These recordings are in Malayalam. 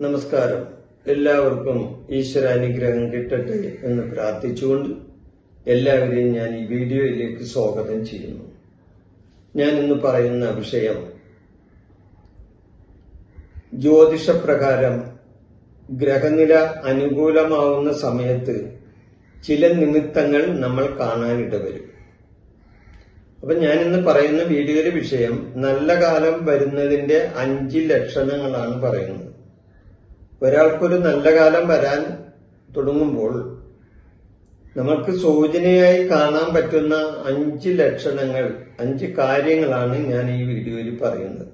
നമസ്കാരം. എല്ലാവർക്കും ഈശ്വരാനുഗ്രഹം കിട്ടട്ടെ എന്ന് പ്രാർത്ഥിച്ചുകൊണ്ട് എല്ലാവരെയും ഞാൻ ഈ വീഡിയോയിലേക്ക് സ്വാഗതം ചെയ്യുന്നു. ഞാൻ ഇന്ന് പറയുന്ന വിഷയം ജ്യോതിഷപ്രകാരം ഗ്രഹനില അനുകൂലമാവുന്ന സമയത്ത് ചില നിമിത്തങ്ങൾ നമ്മൾ കാണാനിടവരും. അപ്പൊ ഞാൻ ഇന്ന് പറയുന്ന വീഡിയോയിലെ വിഷയം നല്ല കാലം വരുന്നതിന്റെ 5 ലക്ഷണങ്ങളാണ് പറയുന്നത്. ഒരാൾക്കൊരു നല്ല കാലം വരാൻ തുടങ്ങുമ്പോൾ നമുക്ക് സൂചനയായി കാണാൻ പറ്റുന്ന 5 ലക്ഷണങ്ങൾ, 5 കാര്യങ്ങളാണ് ഞാൻ ഈ വീഡിയോയിൽ പറയുന്നത്.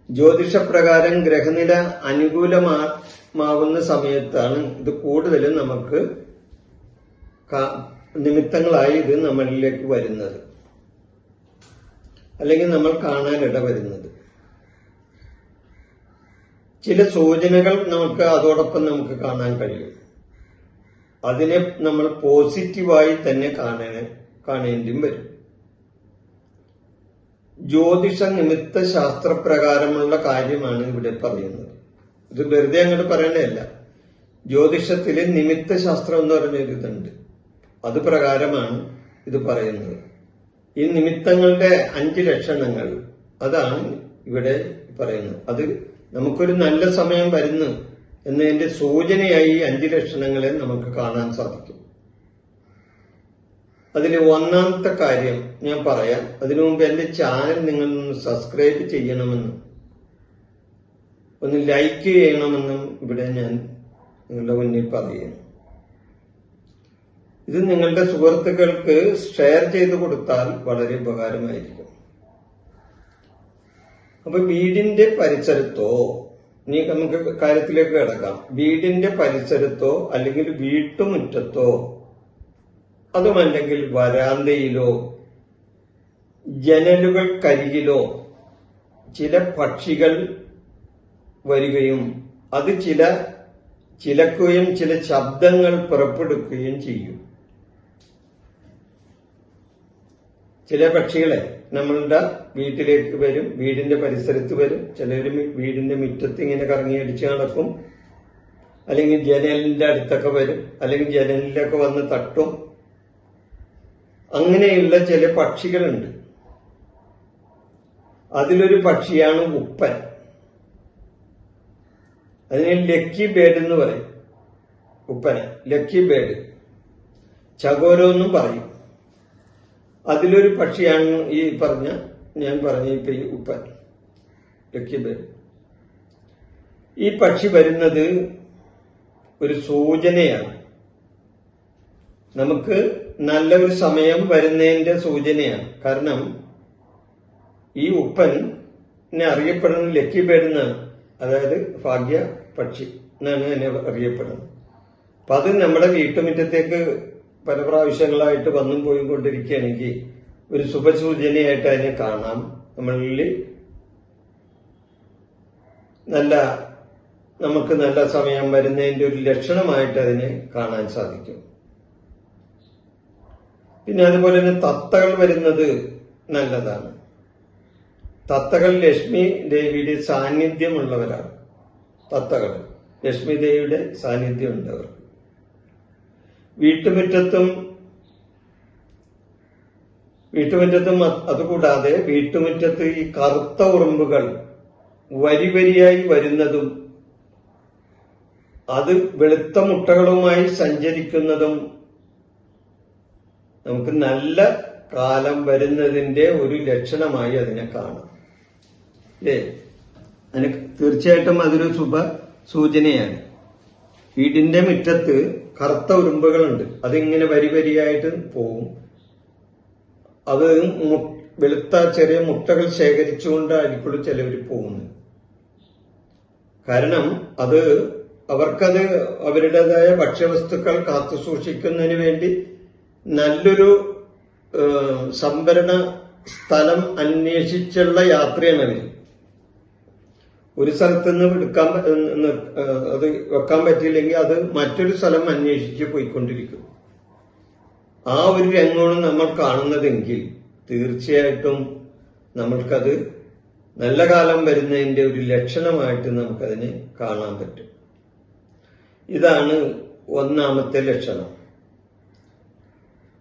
ജ്യോതിഷപ്രകാരം ഗ്രഹനില അനുകൂലമാവുന്ന സമയത്താണ് ഇത് കൂടുതലും നമുക്ക് നിമിത്തങ്ങളായി ഇത് നമ്മളിലേക്ക് വരുന്നത്, അല്ലെങ്കിൽ നമ്മൾ കാണാനിട വരുന്നത്. ചില സൂചനകൾ നമുക്ക് അതോടൊപ്പം നമുക്ക് കാണാൻ കഴിയും. അതിനെ നമ്മൾ പോസിറ്റീവായി തന്നെ കാണേണ്ടിയും വരും. ജ്യോതിഷ നിമിത്ത ശാസ്ത്രപ്രകാരമുള്ള കാര്യമാണ് ഇവിടെ പറയുന്നത്. ഇത് വെറുതെ അങ്ങോട്ട് പറയേണ്ടതല്ല. ജ്യോതിഷത്തില് നിമിത്ത ശാസ്ത്രം എന്ന് പറഞ്ഞൊരു ഇതുണ്ട്. അത് പ്രകാരമാണ് ഇത് പറയുന്നത്. ഈ നിമിത്തങ്ങളുടെ 5 ലക്ഷണങ്ങൾ അതാണ് ഇവിടെ പറയുന്നത്. അത് നമുക്കൊരു നല്ല സമയം വരുന്നു എന്നതിന്റെ സൂചനയായി 5 ലക്ഷണങ്ങളെ നമുക്ക് കാണാൻ സാധിക്കും. അതിൽ ഒന്നാമത്തെ കാര്യം ഞാൻ പറയാം. അതിനു മുമ്പ് എന്റെ ചാനൽ നിങ്ങൾ സബ്സ്ക്രൈബ് ചെയ്യണമെന്നും ഒന്ന് ലൈക്ക് ചെയ്യണമെന്നും ഇവിടെ ഞാൻ നിങ്ങളുടെ മുന്നിൽ പറയുന്നു. ഇത് നിങ്ങളുടെ സുഹൃത്തുക്കൾക്ക് ഷെയർ ചെയ്ത് കൊടുത്താൽ വളരെ ഉപകാരമായിരിക്കും. അപ്പൊ വീടിന്റെ പരിസരത്തോ, ഇനി നമുക്ക് കാര്യത്തിലേക്ക് കിടക്കാം. വീടിന്റെ പരിസരത്തോ അല്ലെങ്കിൽ വീട്ടുമുറ്റത്തോ അതുമല്ലെങ്കിൽ വരാന്തയിലോ ജനലുകൾക്കരികിലോ ചില പക്ഷികൾ വരികയും അത് ചിലക്കുകയും ചില ശബ്ദങ്ങൾ പുറപ്പെടുക്കുകയും ചെയ്യും. ചില പക്ഷികളെ നമ്മളുടെ വീട്ടിലേക്ക് വരും, വീടിന്റെ പരിസരത്ത് വരും. ചിലര് വീടിന്റെ മുറ്റത്ത് ഇങ്ങനെ കറങ്ങിയടിച്ച് നടക്കും, അല്ലെങ്കിൽ ജനലിന്റെ അടുത്തൊക്കെ വരും, അല്ലെങ്കിൽ ജനലിലൊക്കെ വന്ന് തട്ടും. അങ്ങനെയുള്ള ചില പക്ഷികളുണ്ട്. അതിലൊരു പക്ഷിയാണ് ഉപ്പൻ. അതിനെ ലക്കി ബേർഡ് എന്ന് പറയും. ഉപ്പനെ ലക്കി ബേർഡ്, ചകോരോ എന്നും പറയും. അതിലൊരു പക്ഷിയാണ് ഞാൻ പറഞ്ഞ ഇപ്പൊ ഈ ഉപ്പൻ, ലക്കി ബേർഡ്. ഈ പക്ഷി വരുന്നത് ഒരു സൂചനയാണ്. നമുക്ക് നല്ല ഒരു സമയം വരുന്നതിന്റെ സൂചനയാണ്. കാരണം ഈ ഉപ്പനെ അറിയപ്പെടുന്നത് ലക്കി ബേർഡ് എന്നാണ്, അതായത് ഭാഗ്യ പക്ഷി എന്നാണ് അതിനെ അറിയപ്പെടുന്നത്. അപ്പൊ അത് നമ്മുടെ വീട്ടുമുറ്റത്തേക്ക് പല പ്രാവശ്യങ്ങളായിട്ട് വന്നും പോയി കൊണ്ടിരിക്കുകയാണെങ്കിൽ ഒരു ശുഭസൂചനയായിട്ട് അതിനെ കാണാം. നമ്മളിൽ നമുക്ക് നല്ല സമയം വരുന്നതിന്റെ ഒരു ലക്ഷണമായിട്ട് അതിനെ കാണാൻ സാധിക്കും. പിന്നെ അതുപോലെ തന്നെ തത്തകൾ വരുന്നത് നല്ലതാണ്. തത്തകൾ ലക്ഷ്മി ദേവിയുടെ സാന്നിധ്യമുള്ളവരാണ്. തത്തകൾ ലക്ഷ്മി ദേവിയുടെ സാന്നിധ്യം ഉണ്ടവർ. വീട്ടുമുറ്റത്തും അതുകൂടാതെ വീട്ടുമുറ്റത്ത് ഈ കറുത്ത ഉറുമ്പുകൾ വരിവരിയായി വരുന്നതും അത് വെളുത്ത മുട്ടകളുമായി സഞ്ചരിക്കുന്നതും നമുക്ക് നല്ല കാലം വരുന്നതിന്റെ ഒരു ലക്ഷണമായി അതിനെ കാണാം. അതിന് തീർച്ചയായിട്ടും അതൊരു ശുഭ സൂചനയാണ്. വീടിന്റെ മുറ്റത്ത് കറുത്ത ഉറുമ്പുകളുണ്ട്. അതിങ്ങനെ വരിവരിയായിട്ട് പോവും. അത് വെളുത്ത ചെറിയ മുട്ടകൾ ശേഖരിച്ചുകൊണ്ടായിരിക്കും ചിലവർ പോകുന്നത്. കാരണം അവർക്കത് അവരുടേതായ ഭക്ഷ്യവസ്തുക്കൾ കാത്തു സൂക്ഷിക്കുന്നതിന് വേണ്ടി നല്ലൊരു സംഭരണ സ്ഥലം അന്വേഷിച്ചുള്ള യാത്രയാണ് അവർ. ഒരു സ്ഥലത്ത് നിന്ന് അത് വെക്കാൻ പറ്റിയില്ലെങ്കിൽ അത് മറ്റൊരു സ്ഥലം അന്വേഷിച്ച് പോയിക്കൊണ്ടിരിക്കും. ആ ഒരു രംഗമാണ് നമ്മൾ കാണുന്നതെങ്കിൽ തീർച്ചയായിട്ടും നമ്മൾക്കത് നല്ല കാലം വരുന്നതിന്റെ ഒരു ലക്ഷണമായിട്ട് നമുക്കതിനെ കാണാൻ പറ്റും. ഇതാണ് ഒന്നാമത്തെ ലക്ഷണം.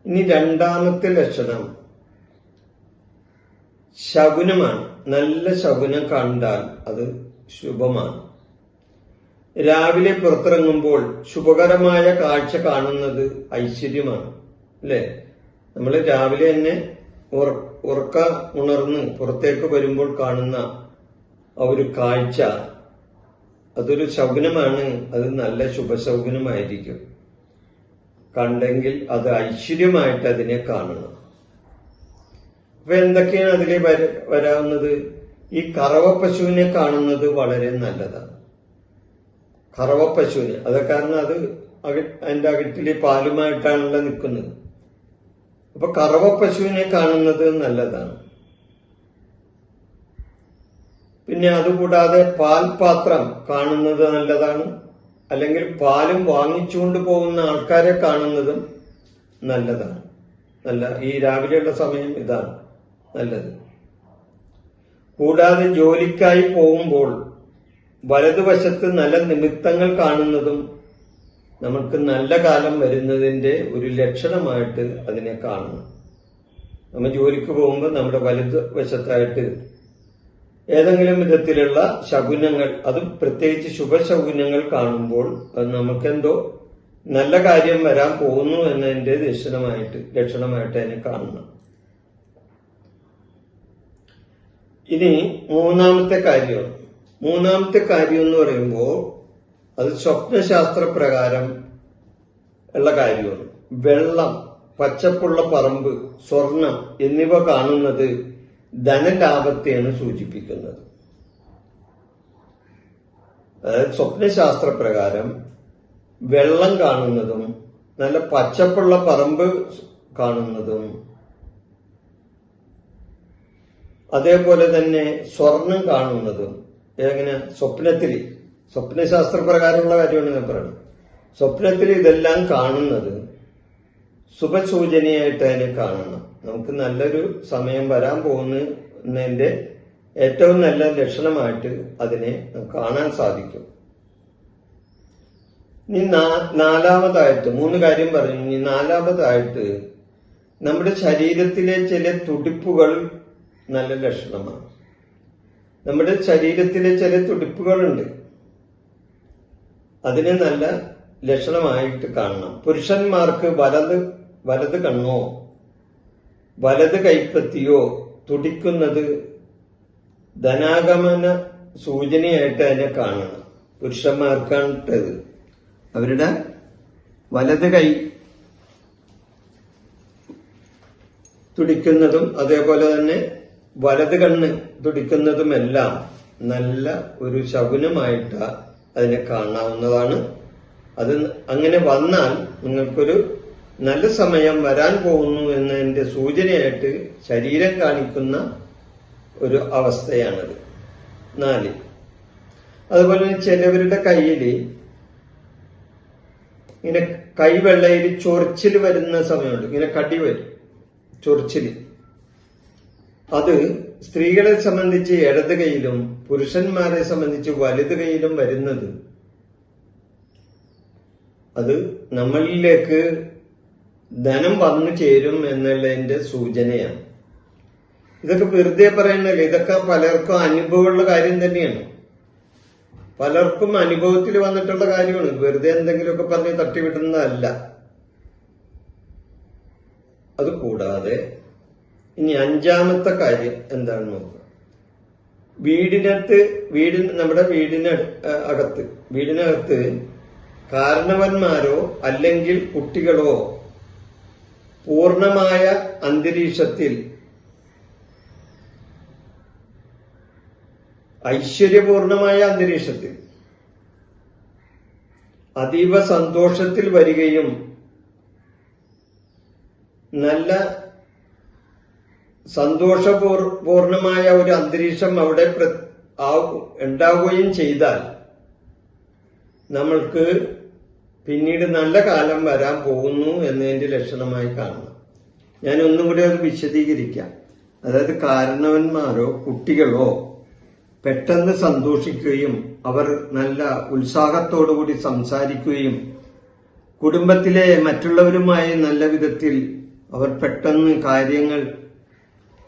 ഇനി രണ്ടാമത്തെ ലക്ഷണം ശകുനമാണ്. നല്ല ശകുനം കണ്ടാൽ അത് ശുഭമാണ്. രാവിലെ പുറത്തിറങ്ങുമ്പോൾ ശുഭകരമായ കാഴ്ച കാണുന്നത് ഐശ്വര്യമാണ്, അല്ലെ? നമ്മൾ രാവിലെ തന്നെ ഉറക്ക ഉണർന്ന് പുറത്തേക്ക് വരുമ്പോൾ കാണുന്ന ആ ഒരു കാഴ്ച അതൊരു ശകുനമാണ്. അത് നല്ല ശുഭശകുനമായിരിക്കും. കണ്ടെങ്കിൽ അത് ഐശ്വര്യമായിട്ട് അതിനെ കാണണം. അപ്പൊ എന്തൊക്കെയാണ് അതിലെ വരാവുന്നത്? ഈ കറവ പശുവിനെ കാണുന്നത് വളരെ നല്ലതാണ്. കറവ പശുവിന് അത് കാരണം അത് അതിന്റെ അകറ്റില് പാലുമായിട്ടാണല്ലോ നിൽക്കുന്നത്. അപ്പൊ കറവ പശുവിനെ കാണുന്നത് നല്ലതാണ്. പിന്നെ അതുകൂടാതെ പാൽപാത്രം കാണുന്നത് നല്ലതാണ്. അല്ലെങ്കിൽ പാലും വാങ്ങിച്ചുകൊണ്ട് പോകുന്ന ആൾക്കാരെ കാണുന്നതും നല്ലതാണ്. ഈ രാവിലെയുള്ള സമയം ഇതാണ് നല്ലത്. കൂടാതെ ജോലിക്കായി പോകുമ്പോൾ വലതുവശത്ത് നല്ല നിമിത്തങ്ങൾ കാണുന്നതും നമുക്ക് നല്ല കാലം വരുന്നതിന്റെ ഒരു ലക്ഷണമായിട്ട് അതിനെ കാണണം. നമ്മൾ ജോലിക്ക് പോകുമ്പോൾ നമ്മുടെ വലതുവശത്തായിട്ട് ഏതെങ്കിലും വിധത്തിലുള്ള ശകുനങ്ങൾ, അതും പ്രത്യേകിച്ച് ശുഭശകുനങ്ങൾ കാണുമ്പോൾ അത് നമുക്കെന്തോ നല്ല കാര്യം വരാൻ പോകുന്നു എന്നതിന്റെ ലക്ഷണമായിട്ട് അതിനെ കാണണം. ഇനി മൂന്നാമത്തെ കാര്യം എന്ന് പറയുമ്പോൾ അത് സ്വപ്നശാസ്ത്ര പ്രകാരം ഉള്ള കാര്യമാണ്. വെള്ളം, പച്ചപ്പുള്ള പറമ്പ്, സ്വർണം എന്നിവ കാണുന്നത് ധനലാഭത്തെയാണ് സൂചിപ്പിക്കുന്നത്. അതായത് സ്വപ്നശാസ്ത്ര പ്രകാരം വെള്ളം കാണുന്നതും നല്ല പച്ചപ്പുള്ള പറമ്പ് കാണുന്നതും അതേപോലെ തന്നെ സ്വർണം കാണുന്നതും എങ്ങനെ സ്വപ്നശാസ്ത്ര പ്രകാരമുള്ള കാര്യമാണ് ഞാൻ പറയുന്നത്. സ്വപ്നത്തിൽ ഇതെല്ലാം കാണുന്നത് ശുഭസൂചനയായിട്ട് അതിനെ കാണണം. നമുക്ക് നല്ലൊരു സമയം വരാൻ പോകുന്നതിന്റെ ഏറ്റവും നല്ല ലക്ഷണമായിട്ട് അതിനെ കാണാൻ സാധിക്കും. ഇനി നാലാമതായിട്ട് 3 കാര്യം പറഞ്ഞു. ഇനി നാലാമതായിട്ട് നമ്മുടെ ശരീരത്തിലെ ചില തുടിപ്പുകൾ നല്ല ലക്ഷണമാണ്. നമ്മുടെ ശരീരത്തിലെ ചില തുടിപ്പുകളുണ്ട്, അതിനെ നല്ല ലക്ഷണമായിട്ട് കാണണം. പുരുഷന്മാർക്ക് വലത് കണ്ണോ വലത് കൈപ്പത്തിയോ തുടിക്കുന്നത് ധനാഗമന സൂചനയായിട്ട് അതിനെ കാണണം. പുരുഷന്മാർക്കാണിട്ടത് അവരുടെ വലത് കൈ തുടിക്കുന്നതും അതേപോലെ തന്നെ വലത് കണ്ണ് തുടിക്കുന്നതുമെല്ലാം നല്ല ഒരു ശകുനമായിട്ട് അതിനെ കാണാവുന്നതാണ്. അത് അങ്ങനെ വന്നാൽ നിങ്ങൾക്കൊരു നല്ല സമയം വരാൻ പോകുന്നു എന്നതിന്റെ സൂചനയായിട്ട് ശരീരം കാണിക്കുന്ന ഒരു അവസ്ഥയാണത്. 4. അതുപോലെ ചിലവരുടെ കയ്യിൽ ഇങ്ങനെ കൈവെള്ളയിൽ ചൊറിച്ചിൽ വരുന്ന സമയമുണ്ട്. ഇങ്ങനെ കടി വരും, ചൊറിച്ചില്. അത് സ്ത്രീകളെ സംബന്ധിച്ച് ഇടത് കൈയിലും പുരുഷന്മാരെ സംബന്ധിച്ച് വലത് കൈയിലും വരുന്നത് അത് നമ്മളിലേക്ക് ധനം വന്നു ചേരും എന്നുള്ളതിന്റെ സൂചനയാണ്. ഇതൊക്കെ വെറുതെ പറയുന്നില്ല, ഇതൊക്കെ പലർക്കും അനുഭവമുള്ള കാര്യം തന്നെയാണ്. പലർക്കും അനുഭവത്തിൽ വന്നിട്ടുള്ള കാര്യമാണ്. വെറുതെ എന്തെങ്കിലുമൊക്കെ പറഞ്ഞ് തട്ടിവിടുന്നതല്ല. അതുകൂടാതെ ഇനി 5ാമത്തെ കാര്യം എന്താണെന്ന് നോക്കുക. നമ്മുടെ വീടിനകത്ത് കാരണവന്മാരോ അല്ലെങ്കിൽ കുട്ടികളോ പൂർണമായ അന്തരീക്ഷത്തിൽ ഐശ്വര്യപൂർണമായ അന്തരീക്ഷത്തിൽ അതീവ സന്തോഷത്തിൽ വരികയും നല്ല സന്തോഷപൂർണമായ ഒരു അന്തരീക്ഷം അവിടെ ഉണ്ടാവുകയും ചെയ്താൽ നമ്മൾക്ക് പിന്നീട് നല്ല കാലം വരാൻ പോകുന്നു എന്നതിന്റെ ലക്ഷണമായി കാണണം. ഞാൻ ഒന്നും കൂടി അത് വിശദീകരിക്കാം. അതായത് കാരണവന്മാരോ കുട്ടികളോ പെട്ടെന്ന് സന്തോഷിക്കുകയും അവർ നല്ല ഉത്സാഹത്തോടുകൂടി സംസാരിക്കുകയും കുടുംബത്തിലെ മറ്റുള്ളവരുമായി നല്ല വിധത്തിൽ അവർ പെട്ടെന്ന് കാര്യങ്ങൾ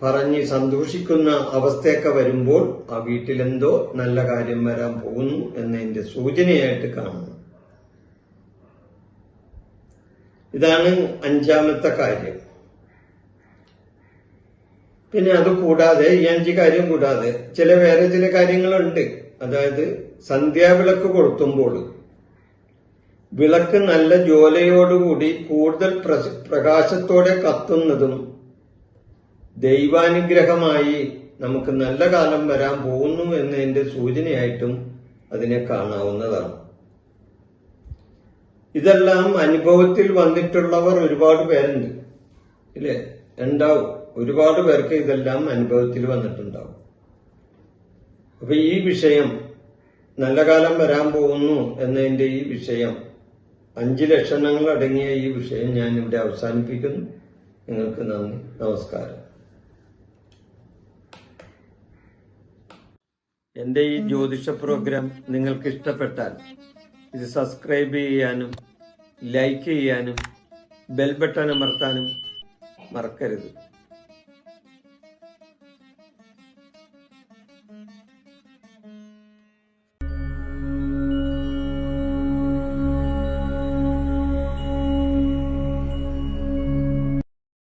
പറഞ്ഞ് സന്തോഷിക്കുന്ന അവസ്ഥയൊക്കെ വരുമ്പോൾ ആ വീട്ടിലെന്തോ നല്ല കാര്യം വരാൻ പോകുന്നു എന്നതിന്റെ സൂചനയായിട്ട് കാണുന്നു. ഇതാണ് അഞ്ചാമത്തെ കാര്യം. പിന്നെ അത് കൂടാതെ ഈ 5 കാര്യം കൂടാതെ വേറെ ചില കാര്യങ്ങളുണ്ട്. അതായത് സന്ധ്യാവിളക്ക് കൊളുത്തുമ്പോൾ വിളക്ക് നല്ല ജ്വാലയോടുകൂടി കൂടുതൽ പ്രകാശത്തോടെ കത്തുന്നതും ദൈവാനുഗ്രഹമായി നമുക്ക് നല്ല കാലം വരാൻ പോകുന്നു എന്നതിന്റെ സൂചനയായിട്ടും അതിനെ കാണാവുന്നതാണ്. ഇതെല്ലാം അനുഭവത്തിൽ വന്നിട്ടുള്ളവർ ഒരുപാട് പേരുണ്ട്, ഇല്ലേ? ഉണ്ടാവും. ഒരുപാട് പേർക്ക് ഇതെല്ലാം അനുഭവത്തിൽ വന്നിട്ടുണ്ടാവും. അപ്പൊ ഈ വിഷയം, നല്ല കാലം വരാൻ പോകുന്നു എന്നതിന്റെ ഈ വിഷയം, 5 ലക്ഷണങ്ങൾ അടങ്ങിയ ഈ വിഷയം ഞാൻ ഇവിടെ അവസാനിപ്പിക്കുന്നു. നിങ്ങൾക്ക് നന്ദി, നമസ്കാരം. എന്റെ ഈ ജ്യോതിഷ പ്രോഗ്രാം നിങ്ങൾക്ക് ഇഷ്ടപ്പെട്ടാൽ ഇത് സബ്സ്ക്രൈബ് ചെയ്യാനും ലൈക്ക് ചെയ്യാനും ബെൽ ബട്ടൺ അമർത്താനും മറക്കരുത്.